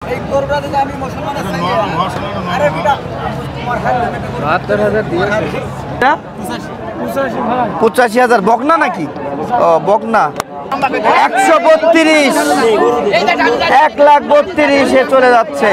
85,000 বকনা নাকি? ও বকনা 132, 1,32,000 চলে যাচ্ছে।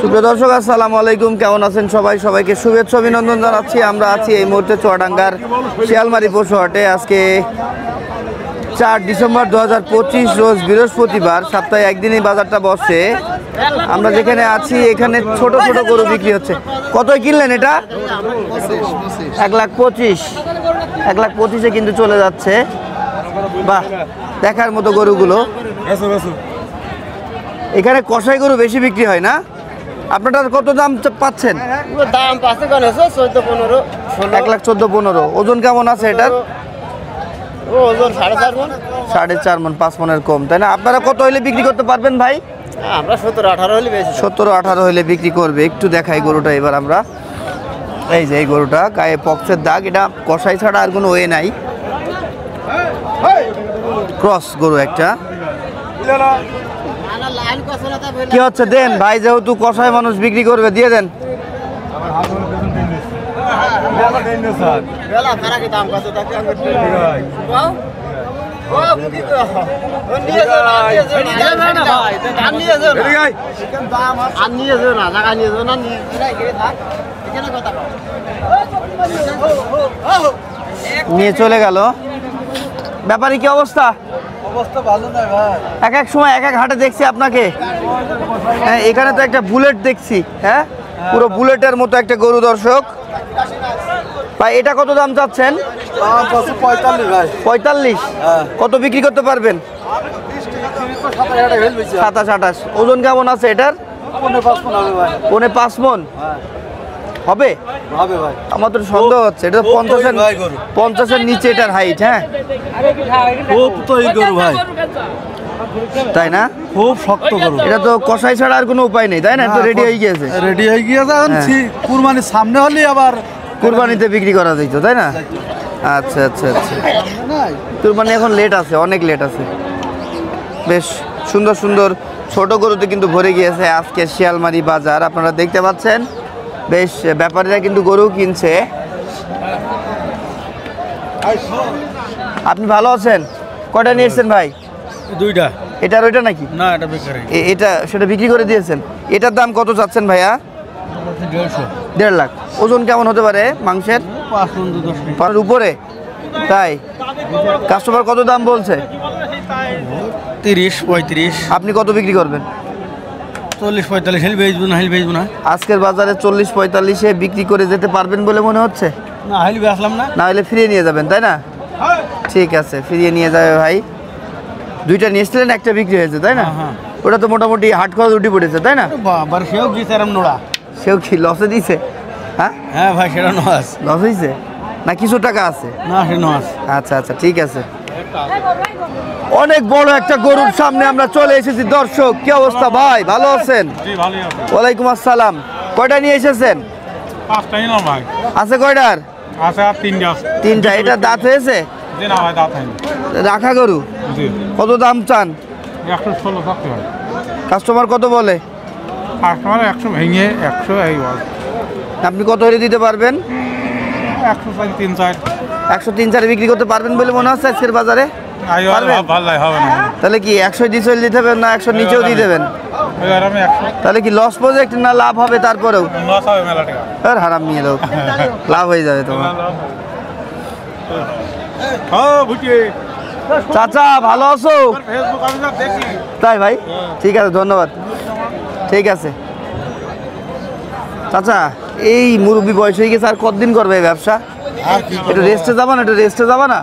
সুপ্রিয় দর্শক, আসসালামু আলাইকুম। কেমন আছেন সবাই? সবাইকে শুভেচ্ছা অভিনন্দন জানাচ্ছি। আমরা আছি এই মুহূর্তে চুয়াডাঙ্গার শিয়ালমারি পশু হাটে। আজকে 4 ডিসেম্বর 2025 রোজ বৃহস্পতিবার। সপ্তাহে একদিনই বাজারটা বসে। আমরা যেখানে আছি এখানে ছোট ছোট গরু বিক্রি হচ্ছে। কত কিনলেন এটা? 1,25,000, 1,25,000 কিন্তু চলে যাচ্ছে। বাহ, দেখার মতো গরুগুলো। এখানে কষাই গরু বেশি বিক্রি হয় না? আপনারা কত দাম পাচ্ছেন? দাম পাচ্ছে 14-15। 1,14,15,000। ওজন কেমন আছে এটার? ওজন 4.5 মণ। 4.5 মণ, 5 মণের কম, তাই না? আপনারা কত হইলে বিক্রি করতে পারবেন ভাই? আমরা 17-18 হলে বেশি। 17-18 হইলে বিক্রি করবে। একটু দেখাই গরুটা এবার আমরা। এই যে এই গরুটা, গায়ে পক্সের দাগ। এটা কষাই ছাড়া আর কোনো ওয়ে নাই। ক্রস গরু একটা। কি হচ্ছে? দেন ভাই, যেহেতু কষাই মানুষ বিক্রি করবে, দিয়ে দেন। নিয়ে চলে গেল। ব্যাপারী কি অবস্থা? অবস্থা ভালো নয় ভাই। এক সময় এক হাটে দেখছি আপনাকে। হ্যাঁ, এখানে তো একটা বুলেট দেখছি। হ্যাঁ, পুরো বুলেটের মতো একটা গরু। দর্শক ভাই, এটা কত দাম চাচ্ছেন? 45 ভাই। 45? কত বিক্রি করতে পারবেন? 27-28। ওজন কেমন আছে এটার? 5.5 মণ হবে? হবে ভাই। আমার তো সন্দেহ হচ্ছে। এটা 50-এর নিচে এটার হাইট। হ্যাঁ, খুব তো এই গরু ভাই, তাই না? খুব শক্ত গরু। এটা তো কষাই ছাড়া আর কোনো উপায় নেই, তাই না? তো রেডি হয়ে গিয়েছে। রেডি হয়ে গিয়েছে। কুরবানির সামনে হলে আবার কুরবানিতে বিক্রি করা যেত, তাই না? আচ্ছা আচ্ছা আচ্ছা। কুরবানি এখন লেট আছে, অনেক লেট আছে। বেশ সুন্দর সুন্দর ছোট গরুতে কিন্তু ভরে গিয়েছে আজকে শিয়ালমারি বাজার। আপনারা দেখতে পাচ্ছেন, বেশ ব্যাপারীরা কিন্তু গরু কিনছে। আপনি ভালো আছেন? কয়টা নিয়ে এসছেন ভাই? 2টা। এটা আর ওইটা নাকি? না, এটা বেকার। এটা সেটা বিক্রি করে দিয়েছেন। এটার দাম কত চাচ্ছেন ভাইয়া? 1.5 লাখ। ওজন কেমন হতে পারে মাংসের? 5 উপরে? তাই? কাস্টমার কত দাম বলছে? 30-35। আপনি কত বিক্রি করবেন? 40-45 হলে বেচবো না, হলে বেচবো না। আজকের বাজারে 40-45-এ বিক্রি করে যেতে পারবেন বলে মনে হচ্ছে? না, হলে বেচলাম না। না হলে ফিরিয়ে নিয়ে যাবেন, তাই না? ঠিক আছে, ফিরিয়ে নিয়ে যাবে ভাই। 2টা নিয়ে এসছিলেন, একটা বিক্রি হয়েছে, তাই না? ওটা তো মোটামুটি হাট খরচ উঠে পড়েছে, তাই না? বাবার সেও গিয়েছে আরাম নোড়া। সেও কি লসে দিছে? হ্যাঁ হ্যাঁ ভাই, সেটা নস। লস হয়েছে না? কিছু টাকা আছে? না, সে নস। আচ্ছা আচ্ছা, ঠিক আছে। অনেক বড় একটা গরুর সামনে আমরা চলে এসেছি। দর্শক, কি অবস্থা ভাই? ভালো আছেন? ওয়ালাইকুম আসসালাম। কয়টা নিয়ে এসেছেন? 5টা নিলাম ভাই। আছে কয়টার? আছে আর 3টা আছে। 3টা। এটা দাঁত হয়েছে? জি না ভাই, দাঁত হয়নি। রাখা গরু? জি। কত দাম চান? 116 থাকতে ভাই। কাস্টমার কত বলে? কাস্টমার 100 ভেঙে 100 এই বল। আপনি কত হলে দিতে পারবেন? 103-4। 103-4 বিক্রি করতে পারবেন বলে মনে হচ্ছে আজকের বাজারে? পারবেন? ভালো হবে না। তাহলে কি 100 দিতে দেবেন না 100 নিচেও দিয়ে দেবেন? আমি 100। তাহলে কি লস প্রজেক্ট না লাভ হবে? তারপরেও লস হবে মেলা টাকা। আর হারাম নিয়ে লোক, লাভ হয়ে যাবে তোমার। হ্যাঁ বুঝি। চাচা ভালো আছো? ফেসবুক আমি সব দেখি। তাই ভাই? ঠিক আছে, ধন্যবাদ। ঠিক আছে চাচা, এই মুরব্বী বয়স হয়ে গেছে, আর কতদিন করবে এই ব্যবসা? একটু রেস্টে যাবা না? একটু রেস্টে যাবা না?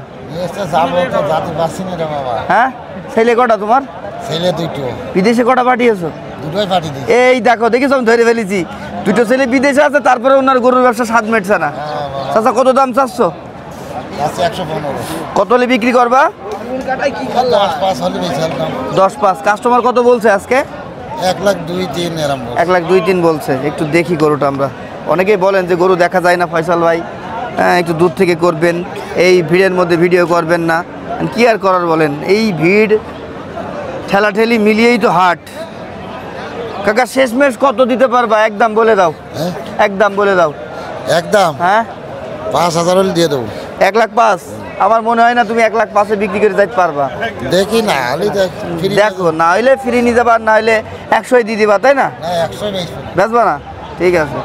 হ্যাঁ, ছেলে কটা তোমার? ছেলে 2টো। বিদেশে কটা পাঠিয়েছো? 2টোই পাঠিয়ে দিই। এই দেখো, দেখিস আমি ধরে ফেলেছি। 2টো ছেলে বিদেশে আছে, তারপরে ওনার গরুর ব্যবসা স্বাদ মেটছে না। চাচা কত দাম চাচ্ছ? 115। কত হলে বিক্রি করবা? 10-5 হলে বেচলাম। 10-5। কাস্টমার কত বলছে আজকে? 1,02,3,000 এরম বলছে। 1,02,3,000 বলছে। একটু দেখি গরুটা আমরা। অনেকেই বলেন যে গরু দেখা যায় না ফয়সাল ভাই, হ্যাঁ একটু দূর থেকে করবেন, এই ভিড়ের মধ্যে ভিডিও করবেন না, কি আর করার বলেন, এই ভিড় ঠেলাঠেলি মিলিয়েই তো হাট। কাকা শেষমেশ কত দিতে পারবা? একদম বলে দাও, হ্যাঁ একদম বলে দাও। একদম হ্যাঁ 5,000 হলে দিয়ে দেবো। 1,05,000? আমার মনে হয় না তুমি 1,05,000 বিক্রি করে যাইতে পারবা। দেখি না হলে ফ্রি দেখো, না হইলে ফ্রি নিয়ে যাবা, না হইলে 100 দিয়ে দিবা, তাই না? না 100 বেশি বেচবা না? ঠিক আছে।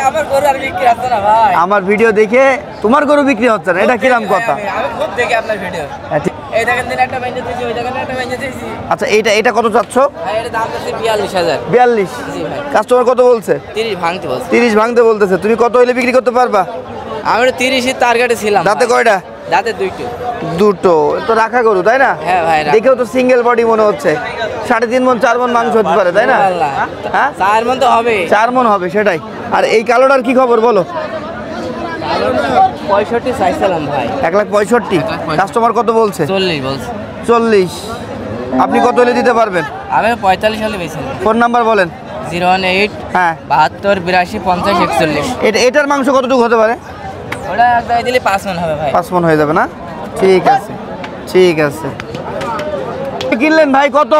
আমার গরু আর বিক্রি হচ্ছে না ভাই। আমার ভিডিও দেখে তোমার গরু বিক্রি হচ্ছে না, এটা কিরাম কথা? আমি খুব দেখি আপনার ভিডিও। হ্যাঁ, ঠিক। এই দেখেন দিন একটা ভেঙে দিয়েছি, ওই দেখেন একটা ভেঙে দিয়েছি। আচ্ছা এটা কত চাচ্ছ? ভাই এটা দাম হচ্ছে 42,000। 42? জি ভাই। কাস্টমার কত বলছে? 30 ভাঙতে বলছে। 30 ভাঙতে বলতেছে। তুমি কত হইলে বিক্রি করতে পারবা? আমি তো 30-এর টার্গেটে ছিলাম। দাঁতে ভাই। কয়টা? দাঁতে দুইটো। দুটো। তো রাখা গরু, তাই না? হ্যাঁ ভাই, রাখা। দেখেও তো সিঙ্গেল বডি মনে হচ্ছে। 3.5 মণ 4 মণ মাংস হতে পারে, তাই না? আল্লাহ। হ্যাঁ 4 মণ তো হবে। 4 মণ হবে, সেটাই। আর এই কালোটার কি খবর বলো? 65 চাইছিলাম ভাই। 1,65,000। কাস্টমার কত বলছে? 40 বলছে। 40। আপনি কত হলে দিতে পারবেন? আমি 45 হলে বেশি। ফোন নাম্বার বলেন। 018 হ্যাঁ 72 82 50 41। এটার মাংস কতটুকু হতে পারে? ওটা একদম দিলে 5 মণ হবে ভাই। 5 মণ হয়ে যাবে না? ঠিক আছে, ঠিক আছে। কিনলেন ভাই কত?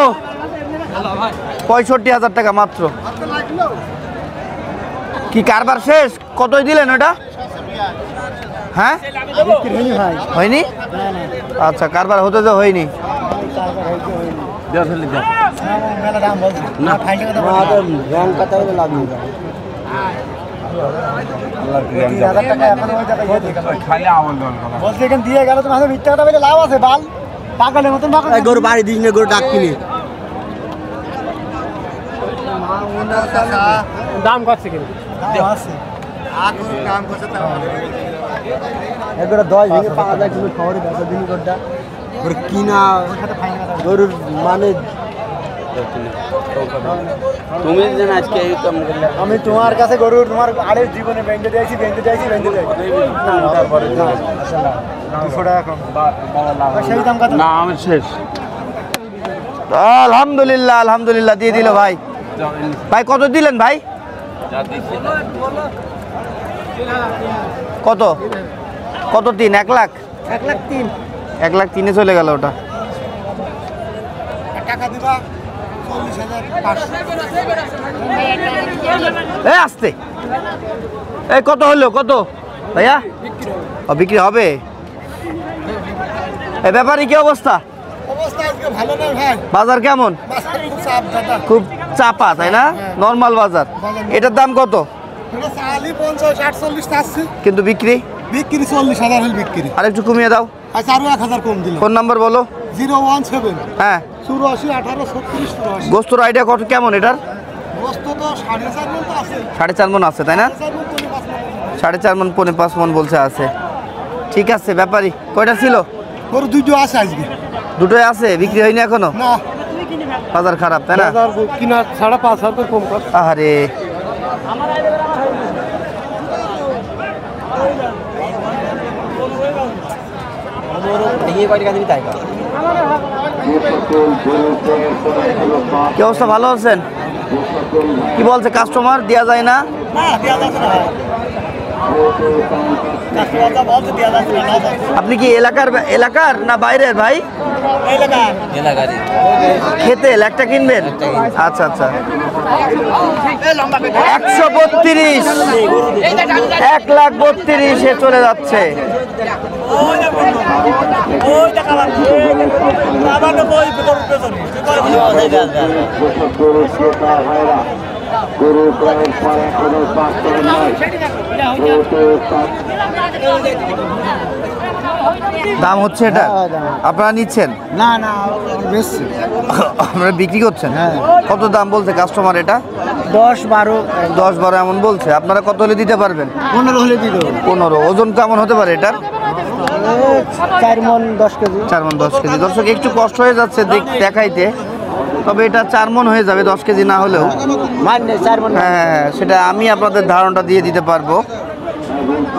65,000 টাকা মাত্র। কি কারবার শেষ? কতই দিলেন ওটা? হ্যাঁ হয়নি? আচ্ছা, কারবার হতে তো হয়নি। গরু বাড়ি দিস না, গরু ডাক কিনি দাম করছে কিন্তু এগুলো 10 ভেঙে 5,000 তুমি খবরে বেচা দিন গরুটা গরু কিনা গরুর মানে তুমি যেন আজকে এই কাম করলে আমি তোমার কাছে গরু তোমার আরে জীবনে ব্যাংকে দিয়েছি তারপরে না আসলে 200 টাকা কম সেই দাম কত না আমি শেষ। আলহামদুলিল্লাহ, আলহামদুলিল্লাহ দিয়ে দিল ভাই। ভাই কত দিলেন ভাই? কত কত? 3 1 লাখ? 1,03,000 1,03,000 চলে গেল ওটা। টাকা দিবা 40,500 আসতে এই কত হলো? কত ভাইয়া? বিক্রি হবে? এই ব্যাপারে কি অবস্থা? অবস্থা আজকে ভালো না ভাই, বাজার কেমন? বাজার খুব চাপ দাদা। খুব চাপা, তাই না? নর্মাল বাজার। এটার দাম কত? এটা চালি 50-48 চাচ্ছে, কিন্তু বিক্রি বিক্রি 40,000 হল বিক্রি। আর একটু কমিয়ে দাও। আচ্ছা আরো 1,000 কম দিলাম। ফোন নাম্বার বলো। 017 হ্যাঁ 84 18 36 84। গোস্তর আইডিয়া কত কেমন এটার? বস্ত তো 4.5 মণ তো আছে, 4.5 মণ আছে, তাই না? 4.5 মণ 5 মণ। 4.5 মণ 5 মণ বলছে আছে। ঠিক আছে। ব্যাপারী কয়টা ছিল? গরু দুটো আছে আজকে। দুটোই আছে, বিক্রি হয়নি এখনো? না বাজার খারাপ, তাই না? কিনা 5,500 কম কর। আরে কি অবস্থা? ভালো আছেন? কি বলছে কাস্টমার? দেয়া যায় না? আপনি কি এলাকার না বাইরের ভাই? এলাকারই। খেতে একটা কিনবেন? আচ্ছা আচ্ছা। 132, 1,32,000 চলে যাচ্ছে। দাম হচ্ছে এটা? আপনারা নিচ্ছেন? না না বেশি আপনারা বিক্রি করছেন? কত দাম বলছে কাস্টমার এটা? 10-12 10-12 এমন বলছে। আপনারা কত হলে দিতে পারবেন? 15 হলে দিয়ে দেবো। 15। ওজন কেমন হতে পারে এটার? 4 মণ 10 কেজি। 4 মণ 10 কেজি। দর্শক একটু কষ্ট হয়ে যাচ্ছে দেখাইতে, তবে এটা 4 মণ হয়ে যাবে 10 কেজি না হলেও। মানে 4 মণ। হ্যাঁ সেটা আমি আপনাদের ধারণাটা দিয়ে দিতে পারবো।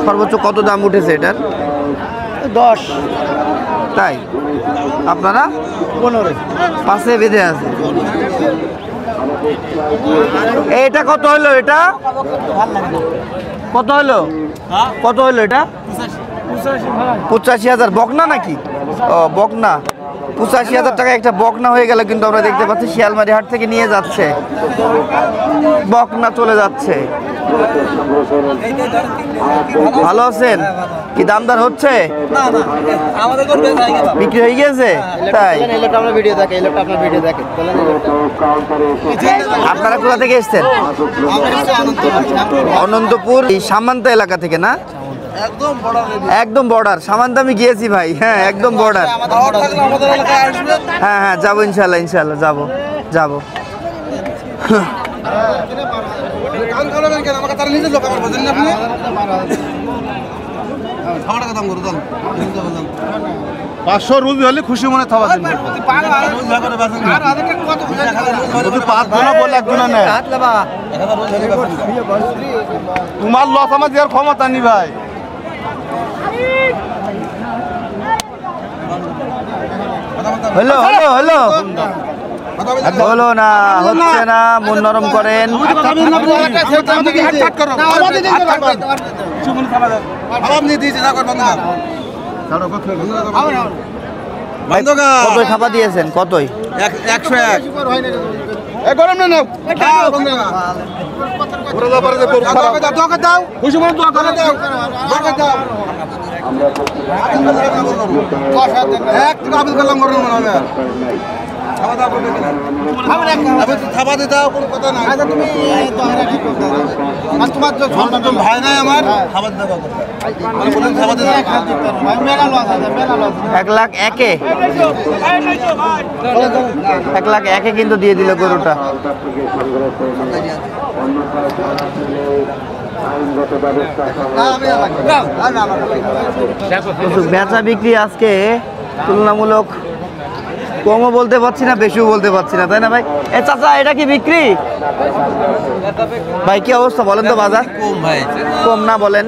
সর্বোচ্চ কত দাম উঠেছে এটার? 10 তাই আপনারা 15 পাশে বেঁধে আছে। এটা কত হলো? এটা কত হলো? কত হলো এটা? 85,000 বকনা নাকি? ও বকনা, 85,000 টাকা একটা বকনা হয়ে গেল। কিন্তু আমরা দেখতে পাচ্ছি শিয়ালমারি হাট থেকে নিয়ে যাচ্ছে, বকনা চলে যাচ্ছে। ভালো আছেন? কি দামদার হচ্ছে? আমাদের গরু বেচা হয়ে গেল। বিক্রি হয়ে গেছে? তাই এই লোকটা আপনার ভিডিও দেখে, এই লোকটা আপনার ভিডিও দেখে। আপনারা কোথা থেকে এসছেন? অনন্তপুর, এই সামান্ত এলাকা থেকে না? একদম বর্ডার। সামান্ত আমি গিয়েছি ভাই, হ্যাঁ একদম বর্ডার। আমাদের এলাকায় আসবে। হ্যাঁ হ্যাঁ যাবো ইনশাল্লাহ, ইনশাল্লাহ যাবো যাবো। কান কালাবেন কেন? আমাকে তার নিজের লোক, আমার বোঝেন না আপনি? খাওয়া টাকা দাম করো, দাম 500 রুপি হলে খুশি মনে থাকা দিন। তোমার লস আমার দেওয়ার ক্ষমতা নি ভাই। হলো হলো হলো হলো না, হচ্ছে না, মন নরম করেন। কতই খাপা দিয়েছেন? কতই? 101 ভাই নাই আমার খাবার দেওয়া 1,01,000 1,01,000 কিন্তু দিয়ে দিল গরুটা। বেচা বিক্রি আজকে তুলনামূলক কমও বলতে পারছি না, বেশিও বলতে পারছি না, তাই না ভাই? এ চাচা, এটা কি বিক্রি? ভাই কি অবস্থা বলেন তো? বাজার কম ভাই। কম না বলেন?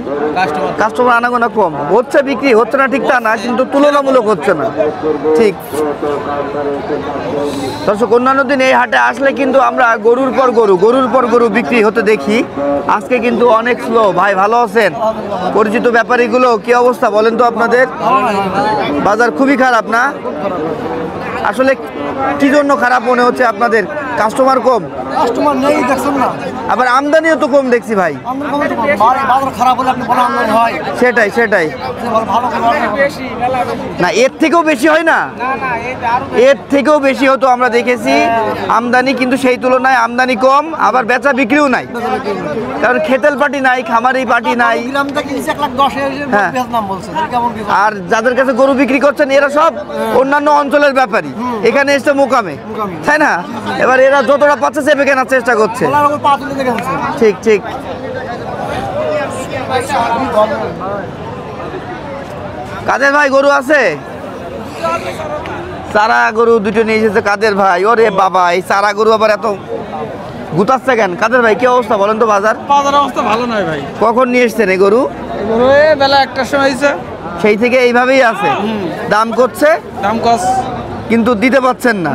কাস্টমার আনাগোনা কম হচ্ছে, বিক্রি হচ্ছে না ঠিক তা না, কিন্তু তুলনামূলক হচ্ছে না ঠিক। দর্শক, অন্যান্য দিন এই হাটে আসলে কিন্তু আমরা গরুর পর গরু বিক্রি হতে দেখি। আজকে কিন্তু অনেক স্লো। ভাই ভালো আছেন? পরিচিত ব্যাপারীগুলো কি অবস্থা বলেন তো আপনাদের? বাজার খুবই খারাপ না? আসলে কি জন্য খারাপ মনে হচ্ছে আপনাদের? কাস্টমার কম? কাস্টমার নেই দেখছেন না, আবার আমদানিও তো কম দেখছি ভাই। বাজার খারাপ হলে আপনি বড় আমদানি হয়, সেটাই সেটাই। ভালো না, এর থেকেও বেশি হয় না? এর থেকেও বেশি হতো আমরা দেখেছি আমদানি, কিন্তু সেই তুলনায় আমদানি কম, আবার বেচা বিক্রিও নাই। কারণ খেতেল পার্টি নাই, খামারি পার্টি নাই। গ্রাম থেকে 1,10,000 হ্যাঁ। নাম বলছে, কেমন কি? আর যাদের কাছে গরু বিক্রি করছেন এরা সব অন্যান্য অঞ্চলের ব্যাপারী, এখানে এসে মোকামে, তাই না? এবার এরা যতটা পাচ্ছে চেপে কেনার চেষ্টা করছে। ঠিক ঠিক। কাদের ভাই গরু আছে? চারা গরু দুটো নিয়ে এসেছে কাদের ভাই। ওরে বাবা, এই চারা গরু আবার এত গুতাচ্ছে কেন? কাদের ভাই কি অবস্থা বলেন তো? বাজার অবস্থা ভালো নয় ভাই। কখন নিয়ে এসছেন এই গরু? বেলা 1টার সময় হয়েছে। সেই থেকে এইভাবেই আছে, দাম করছে, দাম কস কিন্তু দিতে পারছেন না।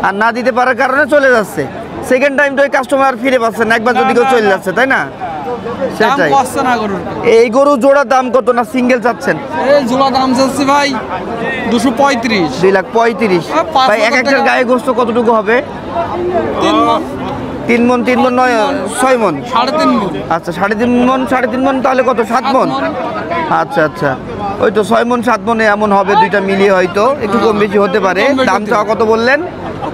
আর না দিতে পারার কারণে চলে যাচ্ছে। সেকেন্ড টাইম তো এই কাস্টমার ফিরে পাচ্ছেন না, একবার যদি কেউ চলে যাচ্ছে, তাই না? সেটাই। এই গরু জোড়ার দাম কত না সিঙ্গেল চাচ্ছেন? এই জোড়া দাম চাচ্ছি ভাই 235। 2,35,000। ভাই এক একটার গায়ে গোস্ত কতটুকু হবে? 3 মন 3 মন নয় 6 মন? 3.5 মন। আচ্ছা 3.5 মন তাহলে কত? 7 মন। আচ্ছা আচ্ছা, ওই তো 6 মন 7 মনে এমন হবে, দুইটা মিলিয়ে হয়তো একটু কম বেশি হতে পারে। দামটা কত বললেন?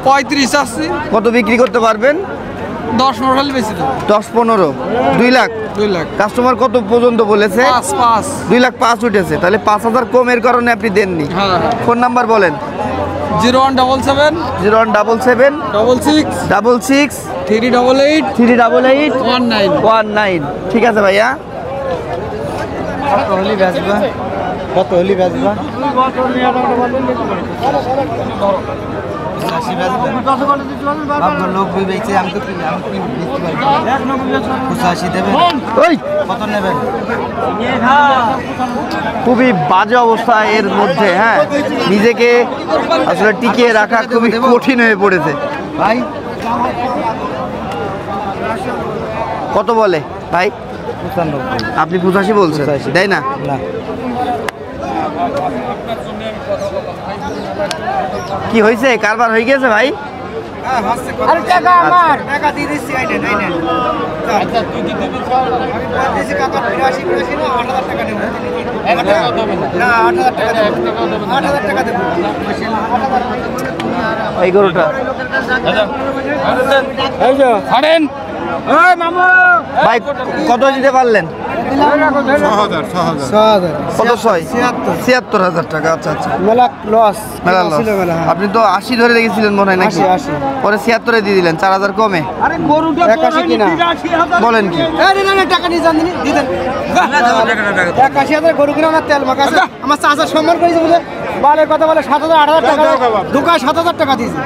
35 আছে। কত বিক্রি করতে পারবেন? 10-15 বেশি দাও। 10-15, 2 লাখ। 2 লাখ। কাস্টমার কত পর্যন্ত বলেছে? 5 2,05,000 উঠেছে, তাহলে 5,000 কমের কারণে আপনি দেননি। হ্যাঁ। ফোন নাম্বার বলেন। 0177 0177 66 66 388 388 19। 19। ঠিক আছে ভাইয়া। কত হলি বেচবা? লোক বেঁচে আমি তো পঁচাশি দেবেন ওই কত নেবেন? খুবই বাজে অবস্থা এর মধ্যে, হ্যাঁ নিজেকে আসলে টিকিয়ে রাখা খুবই কঠিন হয়ে পড়েছে। ভাই কত বলে ভাই? 95। আপনি 85 বলছেন, তাই না? না কি হয়েছে, কারবার হয়ে গেছে ভাই? আরে টাকা আমার টাকা দিয়ে দিচ্ছি আইনে আইনে। আচ্ছা তুই কি দিবি? আমি দিছি কাকা 82 না 8000 টাকা নেব। না 8000 টাকা দেব। 8000 টাকা দেব। এই গরুটা এই যে ছাড়েন। এই মামা ভাই কত দিতে পারলেন? 6000 কত? 76,000 টাকা। আচ্ছা আচ্ছা, মেলা লস মেলা loss। ছিল মেলা। আপনি তো 80 ধরে রেখেছিলেন মনে হয় নাকি? 80 পরে 76 দিয়ে দিলেন, 4000 কমে। আরে গরুটা 81 কিনা। বলেন কি? আরে না না টাকা নিয়ে যান দিতেন। 81,000 গরু কিনা না তেল মাখাছে। আমার চাচা সম্মান করেছে বলে বালের কথা বলে 7,000 8,000 টাকা ঢুকায় 7,000 টাকা দিয়েছে।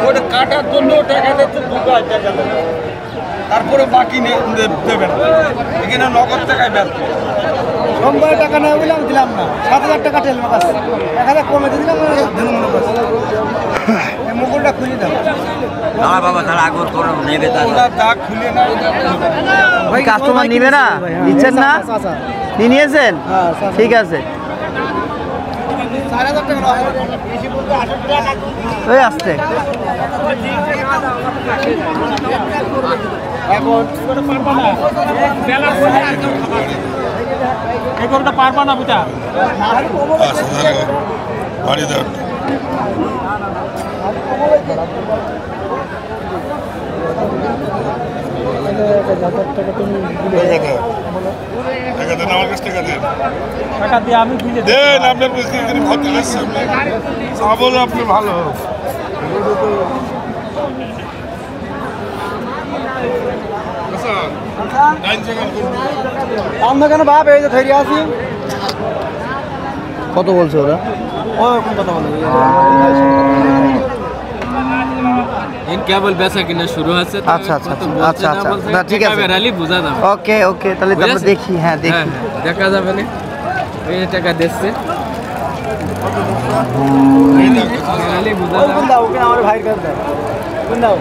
ওটা কাটার জন্য টাকা দিচ্ছে 2,000 টাকা তারপরে বাকি দেবেন এখানে নগদ টাকায় ব্যস্ত সোমবারে টাকা নেওয়া বলে আমি দিলাম না। 7,000 টাকা তেল মাখাছে। 1000 কমে দিয়ে দিলাম এই মুকুলটা খুলে দাও। ওনার দাগ খুলে না কাস্টমার নিবে না? দিচ্ছেন না? চাচা নিয়ে নিয়েছেন? হ্যাঁ চাচা ঠিক আছে, 4,000 টাকা নাও। বেশি বলতে 8,000 টাকা ওই আসতে এই গরুটা পারবা না বুঝা। টাকা দিয়ে আমি বুঝে দেন আপনার পরিস্থিতি ভর্তি লাগছে বলে আপনি ভালো আমরা কেন বাপ এই যে ধরে আছি। কত বলছে ওরা? ও কোন কথা বলে কেবল বেচা কিনা শুরু আছে। আচ্ছা আচ্ছা আচ্ছা আচ্ছা, না ঠিক আছে, বুঝা যাবে। ওকে ওকে, তাহলে তো আমরা দেখি, হ্যাঁ দেখি। দেখা যাবে না এই টাকা দিচ্ছে। কোন দাও ওকে আমার ভাইয়ের কাছে দাও। কোন দাও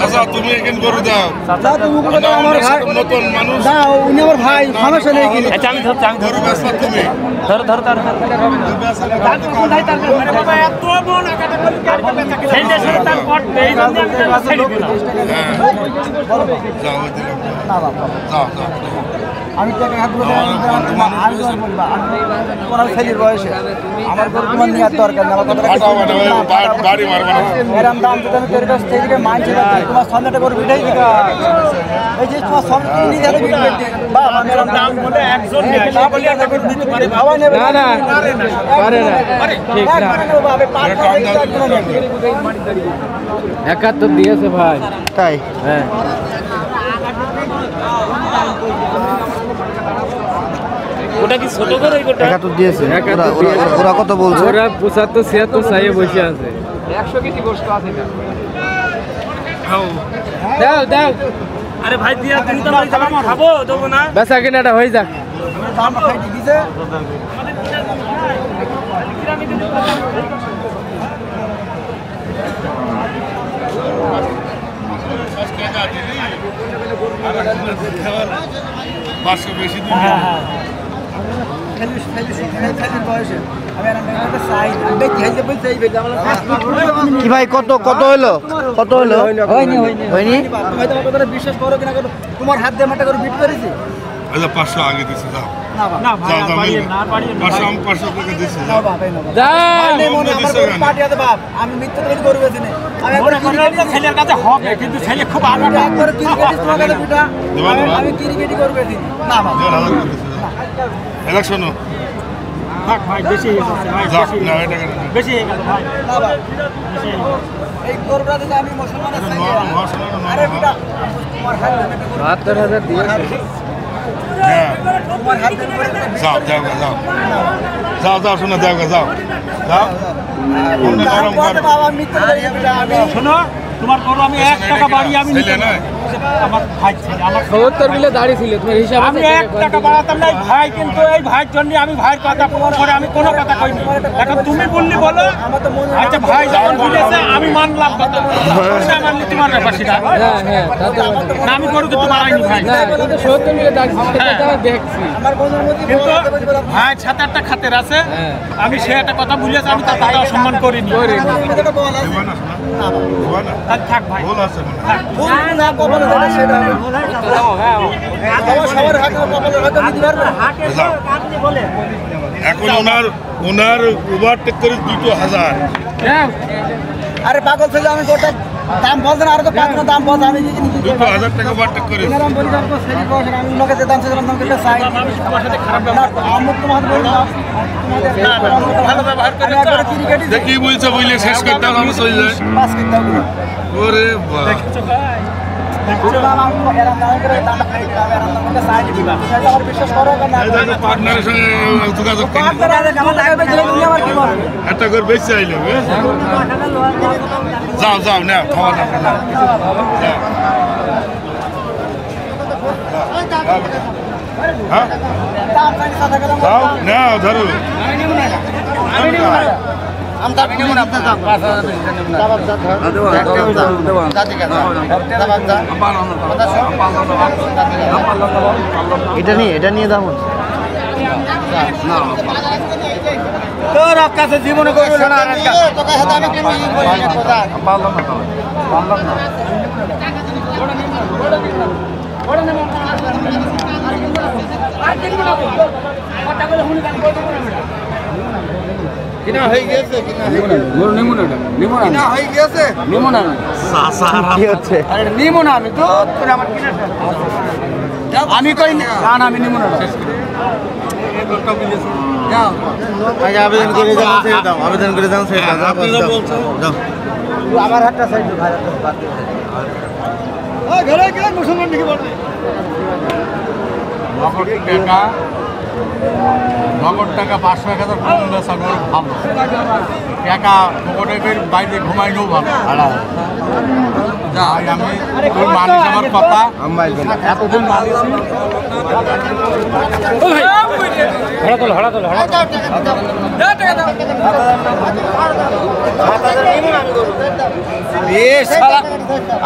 আচ্ছা তুমি এখানে গরু দাও চাচা তুমি কোন দাও আমার ভাই নতুন মানুষ দাও উনি আমার ভাই সমস্যা নেই কি। আচ্ছা আমি ধর গরু বেচা তুমি ধর ধর ধর যাও দিলাম না বাবা যাও যাও আমি টাকা হাত ধরে আমি তো বলবা তোমার ছেলের বয়সে আমার গরু তোমার নেওয়ার দরকার না। আমার কথাটা ফাটাও বাড়ি মারবা না এরম দাম যদি আমি তোর কাছ থেকে মানছি না তোমার সামনেটা গরু বিঠাই দিবা। এই যে তোমার সামনে নিয়ে যাবে বা আমি এরম দাম বলে একজন না বলে একটা গরু দিতে পারে বাবা নেবে না না পারে না ঠিক না আমি 71 দিয়েছে ভাই। তাই? হ্যাঁ ওটা কি ছোট করে ওটা 71 দিয়েছে। 71 ওরা কত বলছে? ওরা 75 76 চাইয়ে বসে আছে। 100 কেজি গোশত আছে না। দাও দাও। আরে ভাই দিয়া তুমি তো খাবো দেবো না। বেচা কিনাটা হয়ে যাক। দাম খাই দিছে পাঁচশো বেশি দিন কি ভাই কত কত হলো? কত হলো? হয়নি? বিশ্বাস করো কিনা করো তোমার হাত দিয়ে মাটা করে বিট করেছি। আচ্ছা 500 আগে দিছি যাও না ভাই যাও যাও বাড়িয়ে না বাড়িয়ে না। 500 আমি 500 টাকা দিছি না বাপ এই না বাপ। দাও নেই মনে আমার গরু পার্টি আছে বাপ আমি মিথ্যা করে গরু বেচি না আমি একবার মনে করেন ছেলের কাছে হবে কিন্তু ছেলে খুব আলাদা। একবার ক্রিকেট তোমার কাছে পিটা দেবা না? আমি ক্রিকেটই গরু বেচি না বাপ। ইলেকশন থাক ভাই বেশি হয়ে যাচ্ছে ভাই যাক না এটা বেশি হয়ে গেল ভাই না ভাই এই গরুটা যদি আমি মুসলমানের চাই আরে বেটা তোমার হাত ধরে ৭২,০০০ দিয়েছে হ্যাঁ তোমার হাত ধরে যাও যাও যাও যাও যাও শোনো যাও যাও যাও দাম বলতে বাবা মিথ্যা বলে বেটা আমি শোনো তোমার গরু আমি 1 টাকা বাড়িয়ে আমি ছেলে না আমার ভাই ছিল আমার ৭০ মিলে দাঁড়িয়ে ছিল তোমার হিসাব 1 টাকা বাড়াতাম না এই ভাই কিন্তু এই ভাইয়ের জন্য আমি ভাইয়ের কথা পরে আমি কোনো কথা কইনি এখন তুমি বললি বলো আচ্ছা ভাই যখন বলেছে আমি মানলাম কথা না মানলে তোমার ব্যাপার সেটা না আমি গরু কিন্তু বাড়াইনি ভাই না ৭০ মিলে দাঁড়িয়ে দেখছি আমার বন্ধুর মধ্যে কিন্তু ভাই 7-8টা খাতের আছে আমি সে একটা কথা বলেছি আমি তার কথা অসম্মান করিনি এটা বল আছে দেবা না শোনা দেবা না থাক ভাই ভুল আছে মনে ভুল না কবল দেবে সেটা বাবা সবার হাতে কবলের হাতে নিতে পারবে যাও এখন ওনার ওভারটেক করে 2,000 আরে পাগল ছেলে আমি গোটা দাম বলতে না আর তো পাঁচ দাম বলতে আমি কি নিতে 2,000 টাকা ওভারটেক করে এরকম বলি তো সেই বয়স আমি লোকে যে দাম সেরকম দাম কেটে চাই তোমার সাথে খারাপ ব্যবহার আমি তোমার বলি না ভালো ব্যবহার করে আমি একবারে ক্রিকেট দেখি বলছে বইলে শেষ করতে হবে চলে যায় পাস করতে হবে ওরে বাবা দাম আমি এরকম দাম করে দাম খাই দাম এরকম দাম করে চাই দিবা সেটা আমার বিশ্বাস করো না এই দেখো পার্টনারের সঙ্গে যোগাযোগ করে পাঁচ টাকা আমার টাকা বেচে তুমি আবার কি বলবে একটা করে বেশি আইলো যাও যাও না খাওয়া দাও যাও হ্যাঁ দাম চাই 7 টাকা যাও না ধরো এটা নিয়ে দাম তোর কাছে জীবনে করবে না আর তোকে হাতে আমি কি বলি না কথা কিনা হয়ে গেছে কিনা হয়ে গেছে কি হচ্ছে আমি কই না আমি নিমো না আবেদন করে যান ছেড়ে দাও আবেদন করে যান ছেড়ে দাও আপনি তো বলছেন যাও আমার হাতটা সাইড ভাই বাদ দে ওই ঘরে গেলে মুসলমান দিকে বলবে নগদ টাকা 500-1000 কম বেচা গরু ভালো টাকা পকেটের বাইরে ঘুমাইলেও ভালো যাই আমি তোর মানুষ আমার কথা এতদিন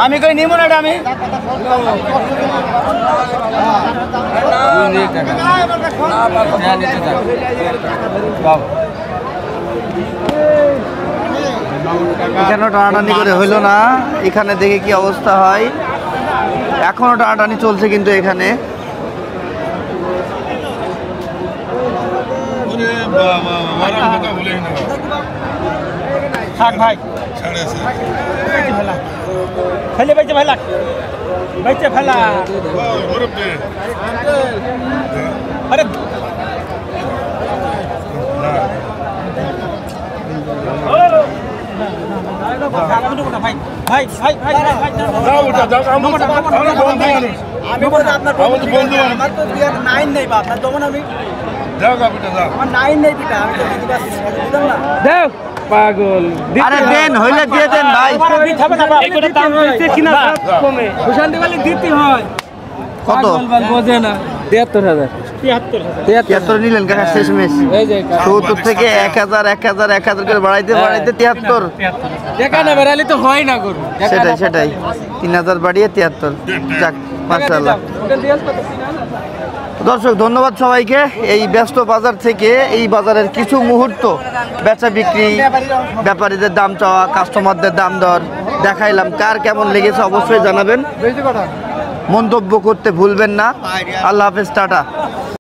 আমি কই নিমো না আমি এখানেও টানাটানি করে হইলো না এখানে দেখে কি অবস্থা হয় এখনো টানাটানি চলছে কিন্তু এখানে ওরে বাবা মারার কথা বলেই না থাক ভাই ছাড়েছে ফেলে বেঁচে ফেলা বেঁচে ফেলা ওরে বে আরে ভাই ভাই ভাই ভাই ভাই যাও ওটা যাও আমরা বন্ধু মানুষ আমি বলতে আপনার আমাদের বন্ধু মানুষ আমার তো বিয়ার 9 নেই বা আপনার তখন আমি যাও গা বেটা যাও আমার 9 নেই পিতা আমি তো দিতে পারছি দিতাম না দেখ পাগল আরে দেন হইলে দিয়ে দেন ভাই সুশান্তি বলে দিতে হয় কত বোঝে না ৭৩,০০০ 73 নিলেন কাকা শেষমেশ এই যে 70 থেকে 1000 1000 1000 করে বাড়াইতে বাড়াইতে 73 টাকা না বেরালি তো হয় না গরু সেটাই 3000 বাড়িয়ে 73 যাক মাশাআল্লাহ দর্শক ধন্যবাদ সবাইকে এই ব্যস্ত বাজার থেকে এই বাজারের কিছু মুহূর্ত বেচা বিক্রি ব্যাপারীদের দাম চাওয়া কাস্টমারদের দাম দর দেখাইলাম কার কেমন লেগেছে অবশ্যই জানাবেন মন্তব্য করতে ভুলবেন না আল্লাহ হাফেজ টাটা